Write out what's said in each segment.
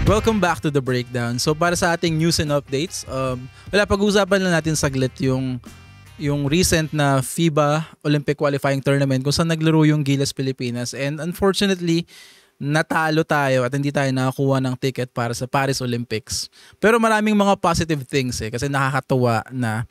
Welcome back to The Breakdown. So para sa ating news and updates, pag-uusapan lang natin saglit yung recent na FIBA Olympic Qualifying Tournament kung saan naglaro yung Gilas Pilipinas. And unfortunately, natalo tayo at hindi tayo nakakuha ng ticket para sa Paris Olympics. Pero maraming mga positive things kasi nakakatuwa na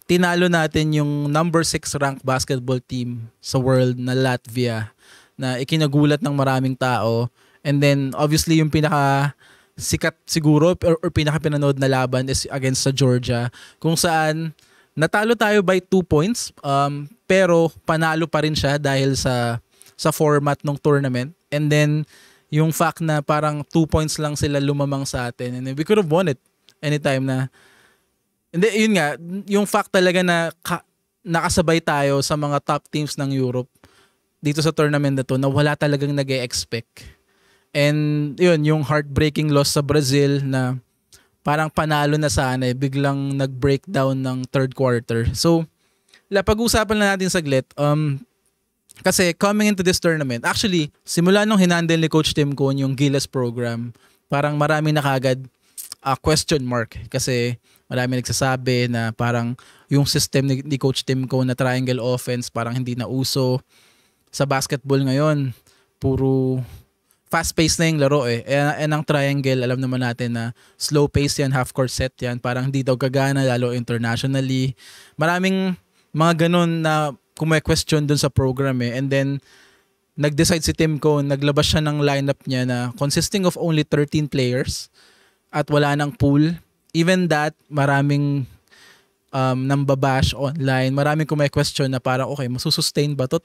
tinalo natin yung number 6 ranked basketball team sa world na Latvia na ikinagulat ng maraming tao. And then obviously yung pinaka sikat siguro or pinaka pinanood na laban is against sa Georgia kung saan natalo tayo by 2 points pero panalo pa rin siya dahil sa format ng tournament. And then yung fact na parang 2 points lang sila lumamang sa atin and we could have won it anytime na. Hindi, yun nga, yung fact talaga na nakasabay tayo sa mga top teams ng Europe dito sa tournament na to na wala talagang nag-e-expect. And yun, yung heartbreaking loss sa Brazil na parang panalo na sana biglang nag-breakdown ng third quarter. So, pag-usapan na natin saglit. Kasi coming into this tournament, actually, simula nung hinandle ni Coach Tim Cone yung Gilas program, parang marami na kagad question mark. Kasi marami nagsasabi na parang yung system ni Coach Tim Cone na triangle offense parang hindi na uso sa basketball ngayon. Puro fast-paced na yung laro And ang triangle, alam naman natin na slow pace yan, half-court set yan. Parang hindi daw gagana, lalo internationally. Maraming mga ganun na kume-question dun sa program And then, nag-decide si Tim Cone, naglabas siya ng lineup niya na consisting of only 13 players at wala ng pool. Even that, maraming nambabash online. Maraming kume-question na parang, okay, masusustain ba to?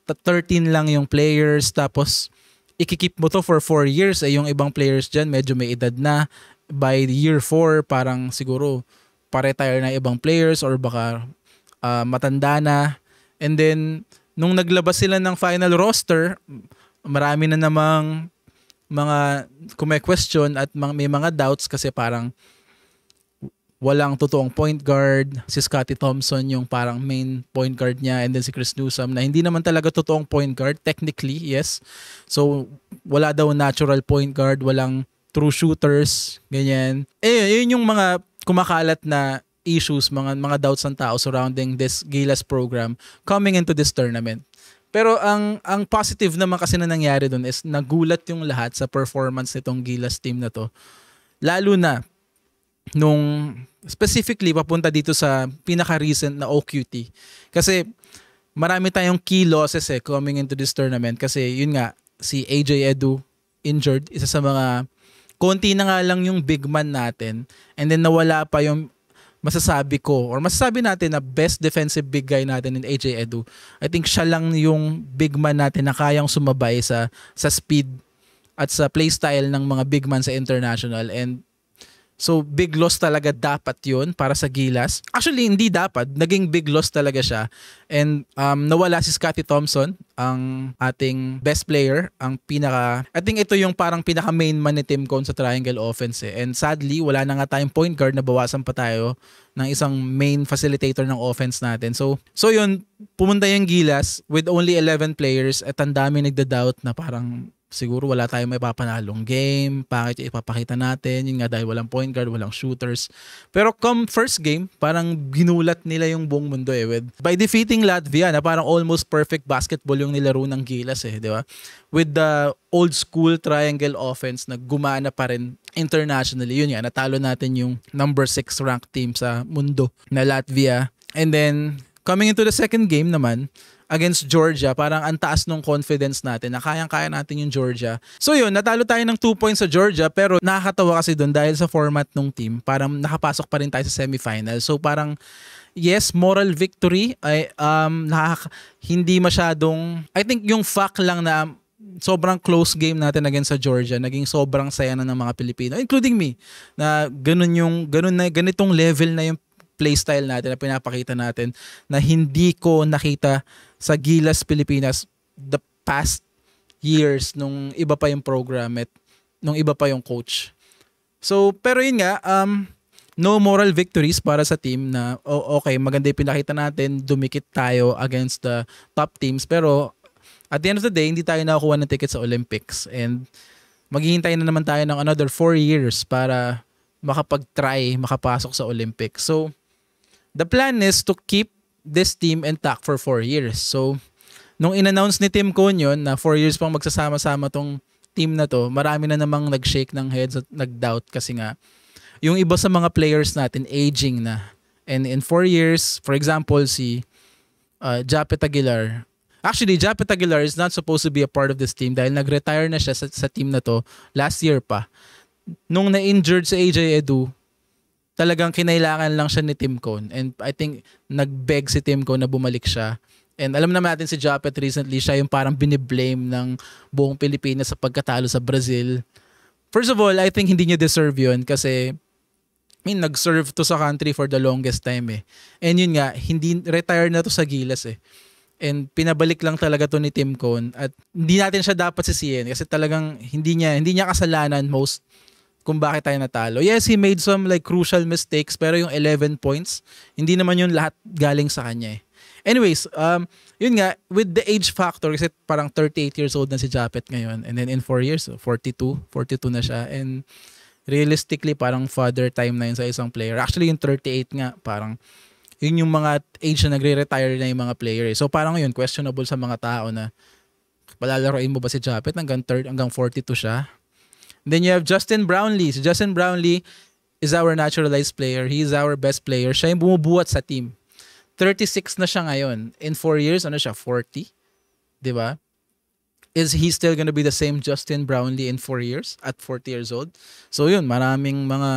13 lang yung players, tapos ikikip mo to for 4 years. Yung ibang players dyan, medyo may edad na. By year 4, parang siguro pa-retire na ibang players or baka matanda na. And then, nung naglabas sila ng final roster, marami na namang mga kume-question at may mga doubts kasi parang walang totoong point guard. Si Scottie Thompson yung parang main point guard niya and then si Chris Newsome na hindi naman talaga totoong point guard. Technically, yes. So, wala daw natural point guard, walang true shooters, ganyan. Yun yung mga kumakalat na issues, mga doubts ng tao surrounding this Gilas program coming into this tournament. Pero ang positive naman kasi na nangyari doon is nagulat yung lahat sa performance nitong Gilas team na to. Lalo na nung specifically papunta dito sa pinaka-recent na OQT. Kasi marami tayong key losses coming into this tournament kasi yun nga, si AJ Edu injured, isa sa mga konti na nga lang yung big man natin and then nawala pa yung masasabi natin na best defensive big guy natin in AJ Edu. I think siya lang yung big man natin na kayang sumabay sa speed at sa playstyle ng mga big man sa international. And so big loss talaga dapat yun para sa Gilas. Actually hindi dapat, naging big loss talaga siya. And nawala si Scottie Thompson, ang ating best player, I think ito yung parang pinaka main man ni Tim Cone sa triangle offense And sadly, wala na nga tayong point guard, nabawasan pa tayo ng isang main facilitator ng offense natin. So yun, pumunta yung Gilas with only 11 players at ang dami nagda-doubt na parang siguro wala tayong may papanalong game, bakit ipapakita natin, yun nga dahil walang point guard, walang shooters. Pero come first game, parang ginulat nila yung buong mundo by defeating Latvia na parang almost perfect basketball yung nilaro ng Gilas di ba? With the old school triangle offense na gumana pa rin internationally. Yun nga, natalo natin yung number 6 ranked team sa mundo na Latvia. And then, coming into the second game naman, against Georgia, parang ang taas ng confidence natin na kayang-kaya natin yung Georgia. So yun, natalo tayo ng 2 points sa Georgia pero nakakatawa kasi doon dahil sa format ng team, parang nakapasok pa rin tayo sa semifinal. So parang yes, moral victory ay hindi masyadong, I think yung fact lang na sobrang close game natin against sa Georgia, naging sobrang saya na ng mga Pilipino, including me, na ganitong level na yung playstyle natin na pinapakita natin na hindi ko nakita sa Gilas Pilipinas the past years nung iba pa yung program at nung iba pa yung coach. So, pero yun nga, no moral victories para sa team na okay, maganda yung pinakita natin, dumikit tayo against the top teams pero at the end of the day, hindi tayo nakakuha ng ticket sa Olympics and maghihintay na naman tayo ng another 4 years para makapag-try, makapasok sa Olympics. So, the plan is to keep this team intact for 4 years. So, nung in-announce ni Tim Cone yun, na 4 years pang magsasama-sama tong team na to, marami na namang nag-shake ng heads at nag-doubt kasi nga, yung iba sa mga players natin, aging na. And in 4 years, for example, si Japet Aguilar. Actually, Japet Aguilar is not supposed to be a part of this team dahil nag-retire na siya sa team na to last year pa. Nung na-injured sa AJ Edu, talagang kinailangan lang siya ni Tim Cone. And I think nag-beg si Tim Cone na bumalik siya. And alam naman natin si Japet recently, siya yung parang biniblame ng buong Pilipinas sa pagkatalo sa Brazil. First of all, I think hindi niya deserve yun kasi nag-serve to sa country for the longest time eh. And yun nga, hindi retire na to sa Gilas eh. And pinabalik lang talaga to ni Tim Cone at hindi natin siya dapat sisihin kasi talagang hindi niya kasalanan most kung bakit tayo natalo. Yes, he made some like crucial mistakes pero yung 11 points, hindi naman yun lahat galing sa kanya eh. Anyways, yun nga, with the age factor, kasi parang 38 years old na si Japet ngayon. And then in 4 years, 42 na siya. And realistically, parang father time na yun sa isang player. Actually, yung 38 nga, parang yun yung mga age na nagre-retire na yung mga player. So parang yun, questionable sa mga tao na palalaroin mo ba si Japet hanggang 42 siya. And then you have Justin Brownlee. So Justin Brownlee is our naturalized player. He is our best player. Siya yung bumubuhat sa team. 36 na siya ngayon. In 4 years, ano siya? 40? Diba? Is he still gonna be the same Justin Brownlee in 4 years? At 40 years old? So yun, maraming mga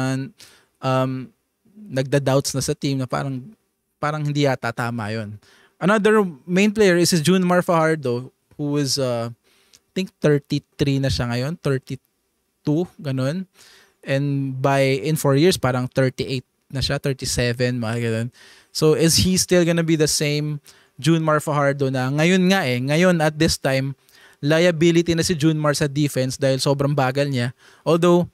nagda-doubts na sa team na parang hindi yata tama yun. Another main player is Junmar Fajardo, who is, I think 33 na siya ngayon. 32, ganun. And in 4 years, parang 38 na siya. 37, mga ganun. So, is he still gonna be the same Junmar Fajardo na ngayon at this time, liability na si Junmar sa defense dahil sobrang bagal niya. Although,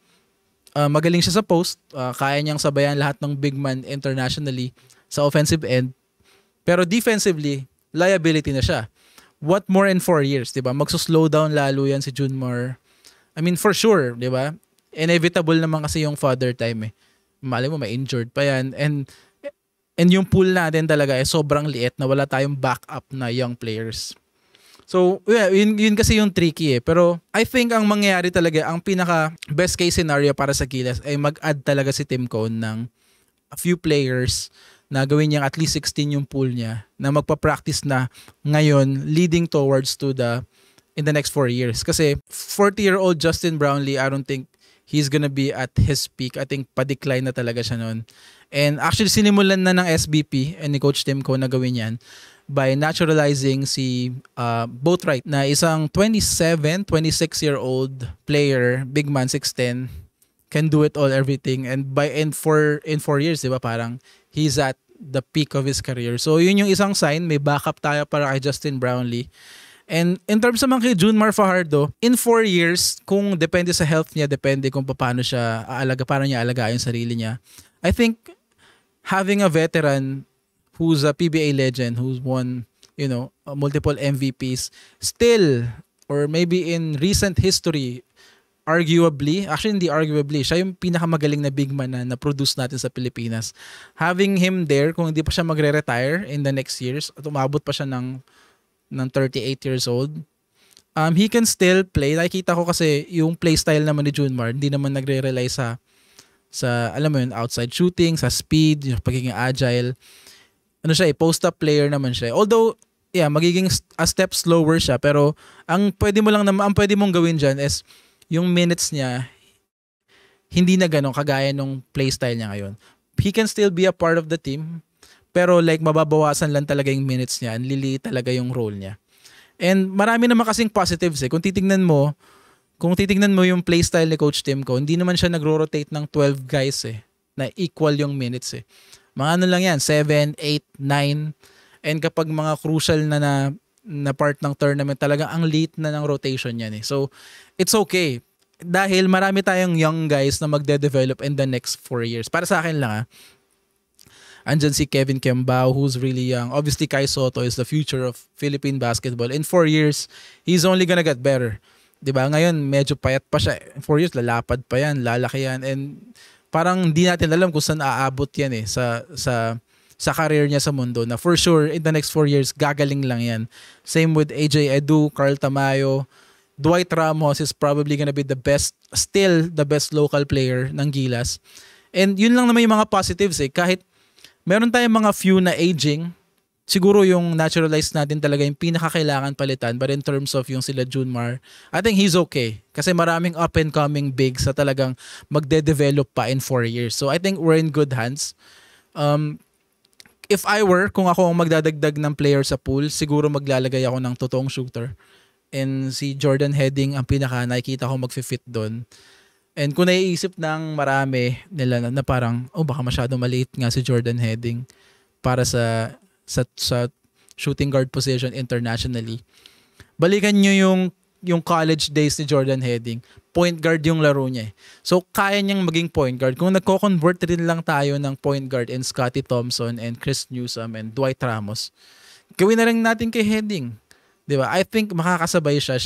magaling siya sa post, kaya niyang sabayan lahat ng big man internationally sa offensive end. Pero defensively, liability na siya. What more in 4 years, diba? Magsuslow down lalo yan si Junmar. I mean, for sure, diba? Inevitable naman kasi yung father time eh. Malay mo, may injured pa yan. And yung pool natin talaga sobrang liit na wala tayong backup na young players. So, yeah, yun kasi yung tricky eh. Pero I think ang mangyayari talaga, ang pinaka best case scenario para sa Gilas ay mag-add talaga si Tim Cone ng a few players na gawin niyang at least 16 yung pool niya na magpa-practice na ngayon leading towards to in the next 4 years. Kasi 40-year-old Justin Brownlee, I don't think he's gonna be at his peak. I think pa-decline na talaga siya noon. And actually, sinimulan na ng SBP and ni Coach Tim Cone na gawin yan by naturalizing si Boatwright na isang 26-year-old player, big man, 6'10", can do it all, everything. And in 4 years, di ba, parang he's at the peak of his career. So, yun yung isang sign. May backup tayo para kay Justin Brownlee. And in terms naman kay Junmar Fajardo, in 4 years, kung depende sa health niya, depende kung paano niya alagaan yung sarili niya. I think having a veteran who's a PBA legend, who's won, multiple MVPs, still, or maybe in recent history, hindi arguably, siya yung pinakamagaling na big man na produce natin sa Pilipinas. Having him there, kung hindi pa siya magre-retire in the next years, at umabot pa siya ng 38 years old, he can still play. Nakikita ko kasi yung play style naman ni Junmar, hindi naman nagre-rely sa alam mo yun, outside shooting, sa speed, yung pagiging agile. Post-up player naman siya. Although, yeah, magiging a step slower siya, pero ang pwede mong gawin dyan is yung minutes niya, hindi na ganun kagaya nung play style niya ngayon. He can still be a part of the team, pero like mababawasan lang talaga yung minutes niya, liliit talaga yung role niya. And marami naman kasing positives eh. Kung titignan mo yung playstyle ni Coach Tim Cone, hindi naman siya nagro-rotate ng 12 guys eh, na equal yung minutes eh. Mga ano lang yan, 7, 8, 9. And kapag mga crucial na part ng tournament, talagang ang late na ng rotation yan eh. So, it's okay. Dahil marami tayong young guys na magde-develop in the next 4 years. Para sa akin lang andyan si Kevin Kembao, who's really young. Obviously, Kai Soto is the future of Philippine basketball. In 4 years, he's only gonna get better. 'Di ba? Ngayon, medyo payat pa siya. 4 years, lalapad pa yan, lalaki yan. And parang hindi natin alam kung saan aabot yan sa career niya sa mundo na for sure, in the next 4 years, gagaling lang yan. Same with AJ Edu, Carl Tamayo, Dwight Ramos is probably gonna be still the best local player ng Gilas. And yun lang naman yung mga positives kahit meron tayong mga few na aging, siguro yung naturalized natin talaga yung pinakakailangan palitan, but in terms of yung sila Junmar, I think he's okay. Kasi maraming up and coming bigs sa talagang magde-develop pa in 4 years. So I think we're in good hands. If I were, kung ako ang magdadagdag ng player sa pool, siguro maglalagay ako ng totoong shooter. And si Jordan Heading ang pinaka nakikita ko magfi-fit doon. And kung naiisip ng marami nila na parang, baka masyado maliit nga si Jordan Heading para sa shooting guard position internationally. Balikan nyo yung college days ni Jordan Heading. Point guard yung laro niya. So, kaya niyang maging point guard. Kung nagko-convert rin lang tayo ng point guard and Scottie Thompson and Chris Newsome and Dwight Ramos, gawin na rin natin kay Heading. Diba? I think makakasabay siya.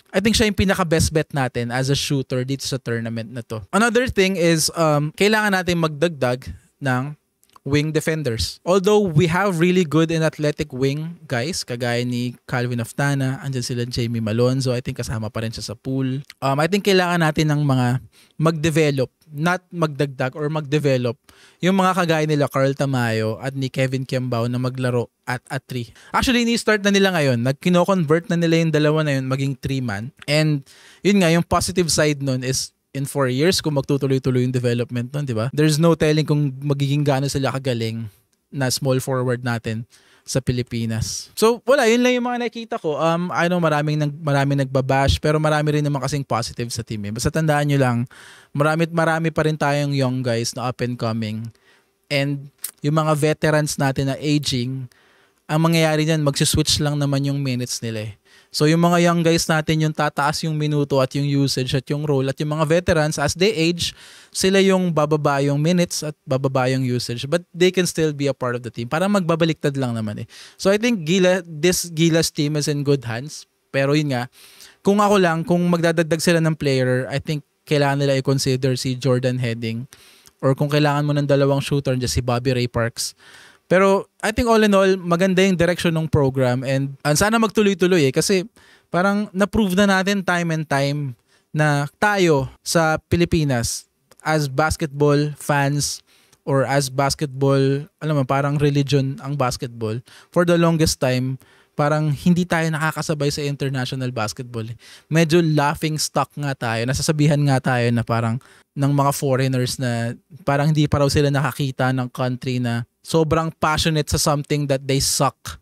I think siya yung pinaka-best bet natin as a shooter dito sa tournament na to. Another thing is, kailangan natin magdagdag ng wing defenders. Although we have really good and athletic wing guys, kagaya ni Calvin Oftana, andyan sila Jamie Malonzo, I think kasama pa rin siya sa pool. I think kailangan natin ng mga mag-develop, not magdagdag or mag-develop, yung mga kagaya nila Carl Tamayo at ni Kevin Kiambao na maglaro at 3. Actually, ni-start na nila ngayon. Nagkino-convert na nila yung dalawa na yun maging 3-man. And yun nga, yung positive side nun is in 4 years kung magtutuloy-tuloy yung development nun, di ba? There's no telling kung magiging gaano sila kagaling na small forward natin sa Pilipinas. So, wala. Yun lang yung mga nakita ko. I know maraming nagbabash pero marami rin naman kasing positive sa team. Basta tandaan nyo lang, marami pa rin tayong young guys na up and coming. And yung mga veterans natin na aging, ang mangyayari niyan, magsiswitch lang naman yung minutes nila. So yung mga young guys natin yung tataas yung minuto at yung usage at yung role, at yung mga veterans as they age, sila yung bababa yung minutes at bababa yung usage, but they can still be a part of the team. Parang magbabaliktad lang naman So I think this Gilas team is in good hands. Pero yun nga, kung magdadagdag sila ng player, I think kailangan nila i-consider si Jordan Heading, or kung kailangan mo ng dalawang shooter, si Bobby Ray Parks. Pero I think all in all, maganda yung direction ng program, and sana magtuloy-tuloy kasi parang na-prove na natin time and time na tayo sa Pilipinas as basketball fans or as basketball, parang religion ang basketball. For the longest time, parang hindi tayo nakakasabay sa international basketball. Medyo laughing stock nga tayo. Nasasabihan nga tayo na parang ng mga foreigners na parang hindi pa raw sila nakakita ng country na sobrang passionate sa something that they suck.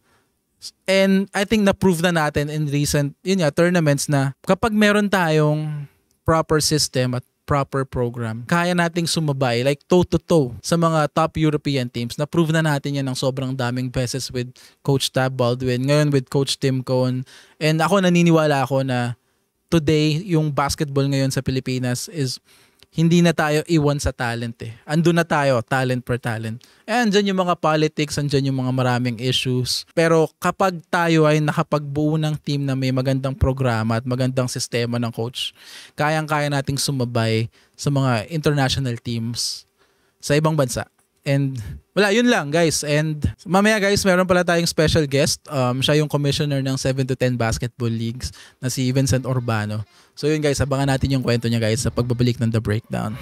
And I think na-prove na natin in recent tournaments na kapag meron tayong proper system at proper program, kaya nating sumabay like toe-to-toe sa mga top European teams. Na-prove na natin yan ng sobrang daming beses with Coach Tab Baldwin, ngayon with Coach Tim Cone. And ako naniniwala ako na today, yung basketball ngayon sa Pilipinas is hindi na tayo iwan sa talent Andun na tayo, talent per talent. And dyan yung mga politics, andyan yung mga maraming issues. Pero kapag tayo ay nakapagbuo ng team na may magandang programa at magandang sistema ng coach, kayang-kaya nating sumabay sa mga international teams sa ibang bansa. And wala, yun lang guys. And mamaya guys, meron pala tayong special guest. Siya yung commissioner ng 7-10 basketball leagues na si Vincent Urbano. So yun guys, abangan natin yung kwento niya guys sa pagbabalik ng The Breakdown.